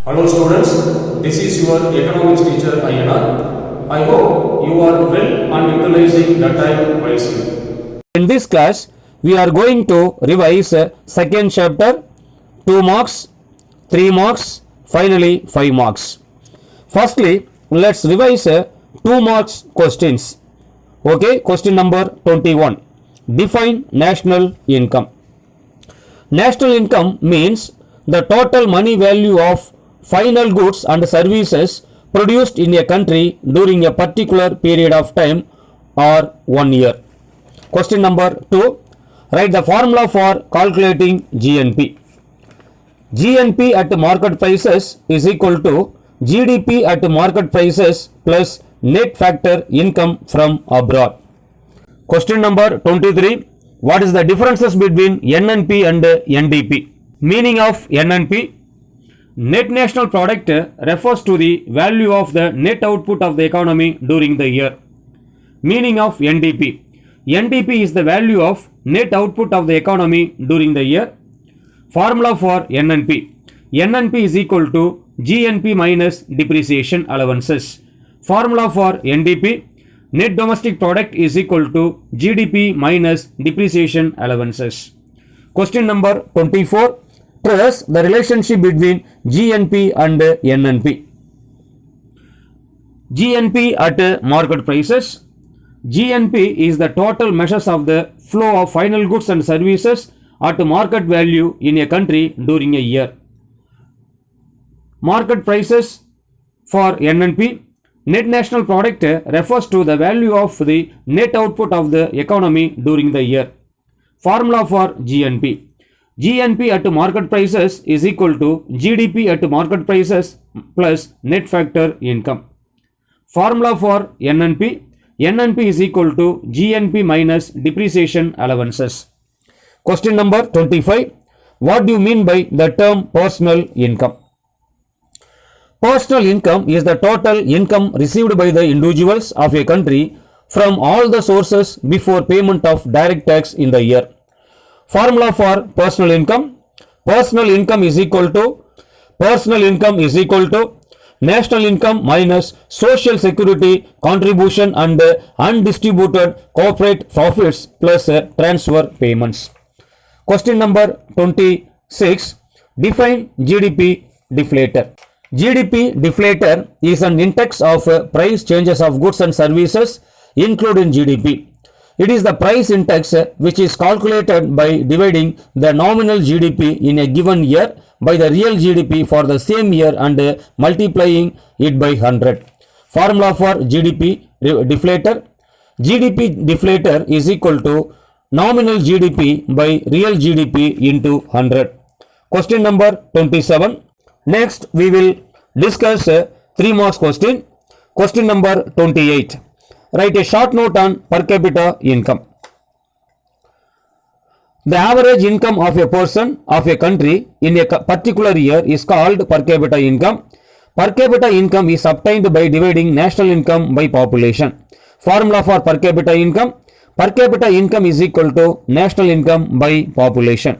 Hello students, this is your economics teacher INR. I hope you are well and utilizing the time wisely. In this class, we are going to revise second chapter, 2 marks, 3 marks, finally 5 marks. Firstly, let's revise 2 marks questions. Okay, question number 21. Define national income. National income means the total money value of final goods and services produced in a country during a particular period of time or 1 year. Question number 2. Write the formula for calculating GNP. GNP at market prices is equal to GDP at market prices plus net factor income from abroad. Question number 23. What is the differences between NNP and NDP? Meaning of NNP. Net national product refers to the value of the net output of the economy during the year. Meaning of NDP. NDP is the value of net output of the economy during the year. Formula for NNP. NNP is equal to GNP minus depreciation allowances. Formula for NDP. Net domestic product is equal to GDP minus depreciation allowances. Question number 24. Trace the relationship between GNP and NNP. GNP at market prices. GNP is the total measures of the flow of final goods and services at market value in a country during a year. Market prices for NNP. Net national product refers to the value of the net output of the economy during the year. Formula for GNP. GNP at market prices is equal to GDP at market prices plus net factor income. Formula for NNP. NNP is equal to GNP minus depreciation allowances. Question number 25. What do you mean by the term personal income? Personal income is the total income received by the individuals of a country from all the sources before payment of direct tax in the year. Formula for personal income. Personal income is equal to national income minus social security contribution and undistributed corporate profits plus transfer payments. Question number 26. Define GDP deflator. GDP deflator is an index of price changes of goods and services included in GDP. It is the price index which is calculated by dividing the nominal GDP in a given year by the real GDP for the same year and multiplying it by 100. Formula for GDP deflator. GDP deflator is equal to nominal GDP by real GDP into 100. Question number 27. Next we will discuss 3 marks question. Question number 28. Write a short note on per capita income. The average income of a person of a country in a particular year is called per capita income. Per capita income is obtained by dividing national income by population. Formula for per capita income. Per capita income is equal to national income by population.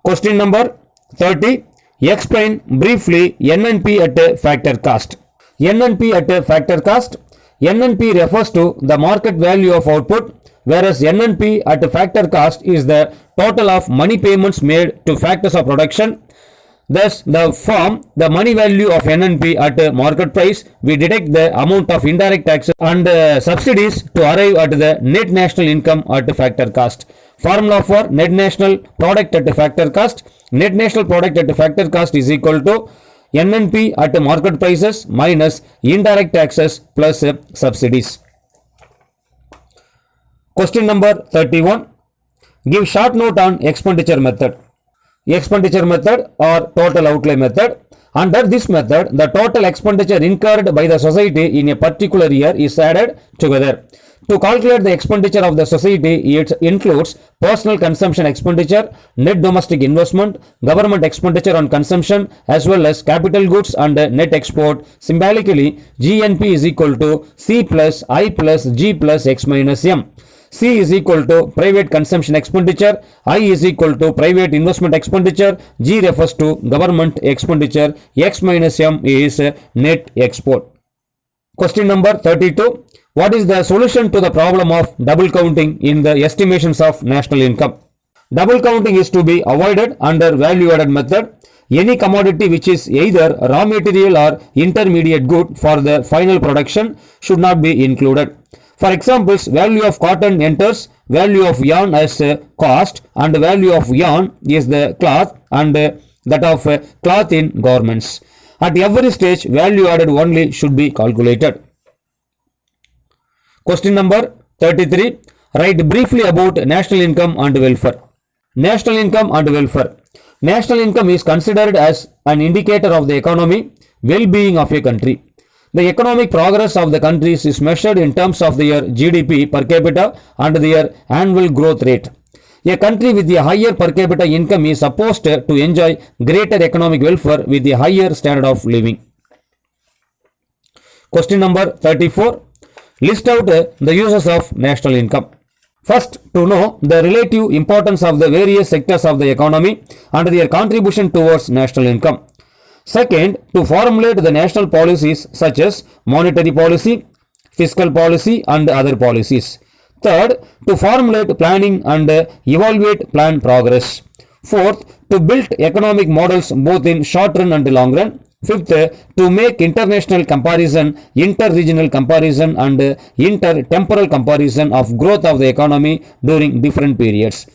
Question number 30. Explain briefly NNP at factor cost. NNP at factor cost. NNP refers to the market value of output, whereas NNP at factor cost is the total of money payments made to factors of production. Thus, the money value of NNP at market price, we deduct the amount of indirect taxes and subsidies to arrive at the net national income at factor cost. Formula for net national product at factor cost. Net national product at factor cost is equal to NNP at market prices minus indirect taxes plus subsidies. Question number 31. Give short note on expenditure method. Expenditure method or total outlay method. Under this method, the total expenditure incurred by the society in a particular year is added together. To calculate the expenditure of the society, it includes personal consumption expenditure, net domestic investment, government expenditure on consumption, as well as capital goods and net export. Symbolically, GNP is equal to C plus I plus G plus X minus M. C is equal to private consumption expenditure, I is equal to private investment expenditure, G refers to government expenditure, X minus M is net export. Question number 32. What is the solution to the problem of double counting in the estimations of national income? Double counting is to be avoided under value added method. Any commodity which is either raw material or intermediate good for the final production should not be included. For examples, value of cotton enters, value of yarn as cost, and value of yarn is the cloth and that of cloth in garments. At every stage, value added only should be calculated. Question number 33. Write briefly about national income and welfare. National income and welfare. National income is considered as an indicator of the economy, well-being of a country. The economic progress of the countries is measured in terms of their GDP per capita and their annual growth rate. A country with a higher per capita income is supposed to enjoy greater economic welfare with a higher standard of living. Question number 34. List out the uses of national income. First, to know the relative importance of the various sectors of the economy and their contribution towards national income. Second, to formulate the national policies such as monetary policy, fiscal policy and other policies. Third, to formulate planning and evaluate plan progress. Fourth, to build economic models both in short run and long run. Fifth, to make international comparison, inter-regional comparison and inter-temporal comparison of growth of the economy during different periods.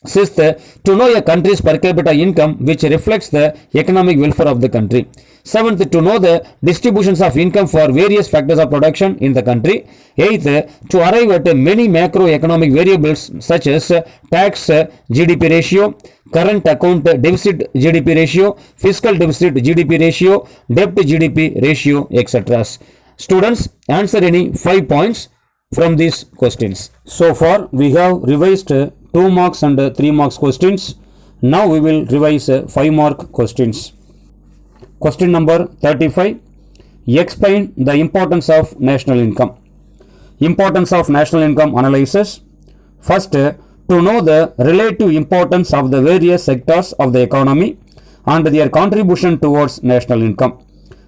Sixth, to know a country's per capita income which reflects the economic welfare of the country. Seventh, to know the distributions of income for various factors of production in the country. Eighth, to arrive at many macroeconomic variables such as tax GDP ratio, current account deficit GDP ratio, fiscal deficit GDP ratio, debt GDP ratio, etc. Students, answer any 5 points from these questions. So far, we have revised 2 marks and 3 marks questions. Now we will revise 5 mark questions. Question number 35. Explain the importance of national income. Importance of national income analysis. First, to know the relative importance of the various sectors of the economy and their contribution towards national income.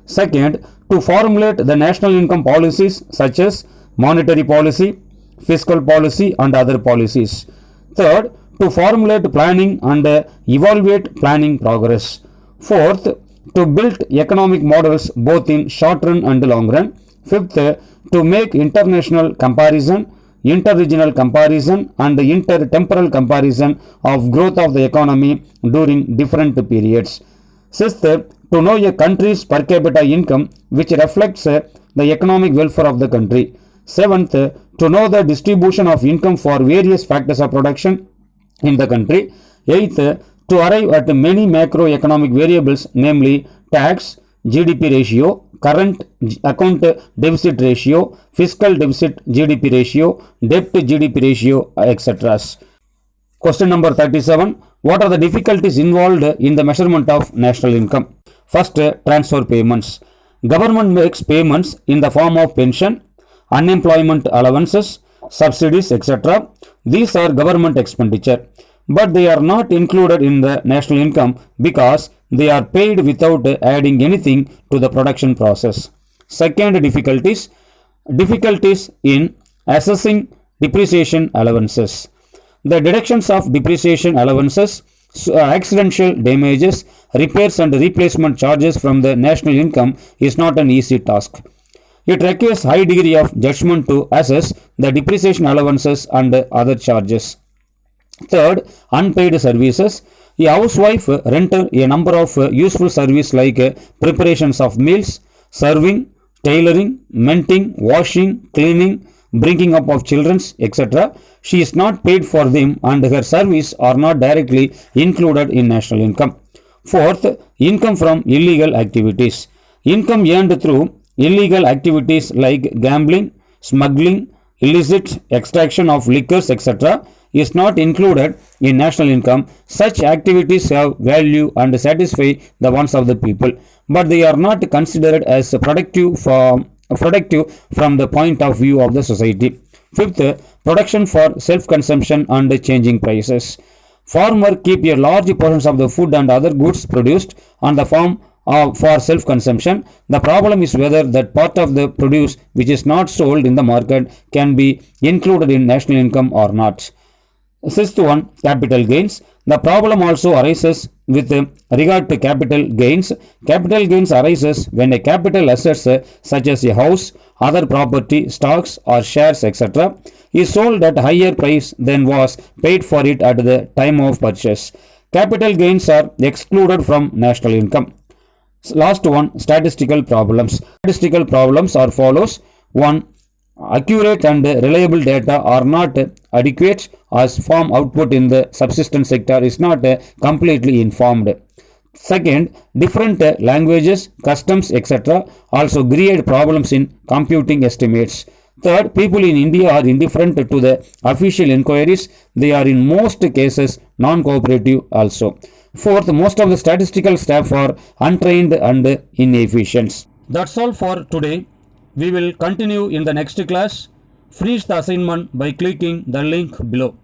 Second, to formulate the national income policies such as monetary policy, fiscal policy and other policies. Third, to formulate planning and evaluate planning progress. Fourth, to build economic models both in short run and long run. Fifth, to make international comparison, inter-regional comparison and inter-temporal comparison of growth of the economy during different periods. Sixth, to know a country's per capita income which reflects the economic welfare of the country. Seventh, to know the distribution of income for various factors of production in the country. Eighth, to arrive at many macroeconomic variables, namely tax, GDP ratio, current account deficit ratio, fiscal deficit GDP ratio, debt GDP ratio, etc. Question number 37. What are the difficulties involved in the measurement of national income? First, transfer payments. Government makes payments in the form of pension, unemployment allowances, subsidies, etc. These are government expenditure, but they are not included in the national income because they are paid without adding anything to the production process. Second, difficulties in assessing depreciation allowances. The deductions of depreciation allowances, accidental damages, repairs and replacement charges from the national income is not an easy task. It requires high degree of judgment to assess the depreciation allowances and other charges. Third, unpaid services. A housewife renters a number of useful services like preparations of meals, serving, tailoring, mending, washing, cleaning, bringing up of children, etc. She is not paid for them and her services are not directly included in national income. Fourth, income from illegal activities. Income earned through illegal activities like gambling, smuggling, illicit extraction of liquors, etc. is not included in national income. Such activities have value and satisfy the wants of the people, but they are not considered as productive from the point of view of the society. Fifth, production for self-consumption and changing prices. Farmer keep a large portions of the food and other goods produced on the farm for self-consumption. The problem is whether that part of the produce which is not sold in the market can be included in national income or not. Sixth one, capital gains. The problem also arises with regard to capital gains. Capital gains arises when a capital assets such as a house, other property, stocks or shares etc. is sold at higher price than was paid for it at the time of purchase. Capital gains are excluded from national income. Last one, statistical problems. Statistical problems are follows. 1. Accurate and reliable data are not adequate as farm output in the subsistence sector is not completely informed. Second, different languages, customs etc. also create problems in computing estimates. Third, people in India are indifferent to the official inquiries. They are in most cases non-cooperative also. Fourth, most of the statistical staff are untrained and inefficient. That's all for today. We will continue in the next class. Finish the assignment by clicking the link below.